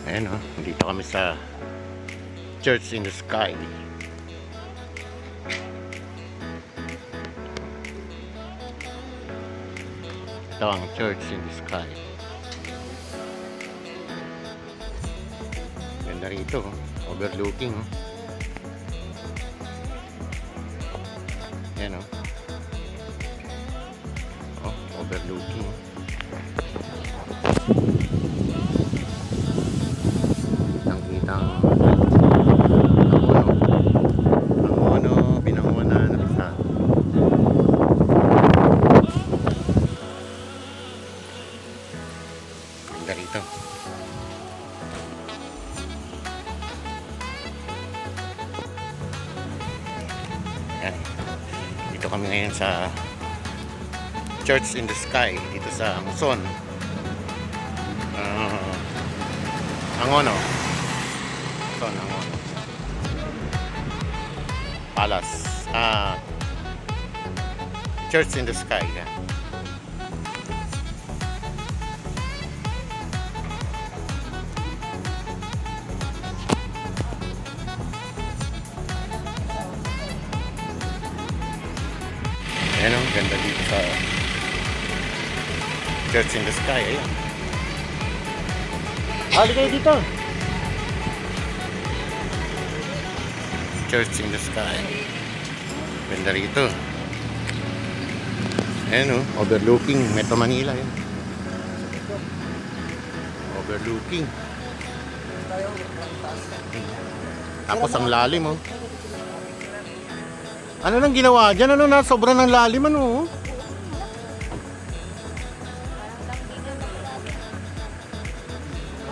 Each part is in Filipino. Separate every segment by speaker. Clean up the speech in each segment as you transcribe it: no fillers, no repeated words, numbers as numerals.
Speaker 1: Ayan o, dito kami sa Church in the Sky. Ito ang Church in the Sky. Ganda rito, overlooking. Ayan o. Overlooking. Nakitang binangunan na isa. Ganda rito. Ayan. Dito kami ngayon sa Church in the Sky dito sa Muson, Angono. Muson, Angono Palace, Church in the Sky. Yan. Ayan ang ganda dito sa Church in the Sky. Ayan. Hali kayo dito. Church in the Sky. Ganda rito. Ayan o, overlooking Metro Manila. Ayan. Overlooking. Tapos ang lalim o. Ano nang ginawa dyan? Ano na? Sobrang ng lalim ano.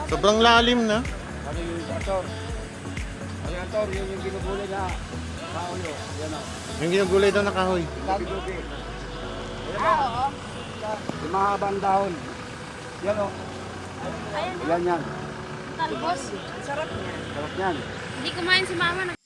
Speaker 1: Sobrang lalim na.
Speaker 2: Ano yung ator? Ano yung ator? Yung ginugulay na kahoy. Yan o.
Speaker 1: Yung ginugulay daw na kahoy.
Speaker 2: Dugi-dugi. Ayan o. Yung mahabang dahon. Yan o. Yan yan.
Speaker 3: Talbos. Sarap niya.
Speaker 2: Sarap yan.
Speaker 3: Hindi kumain si mama.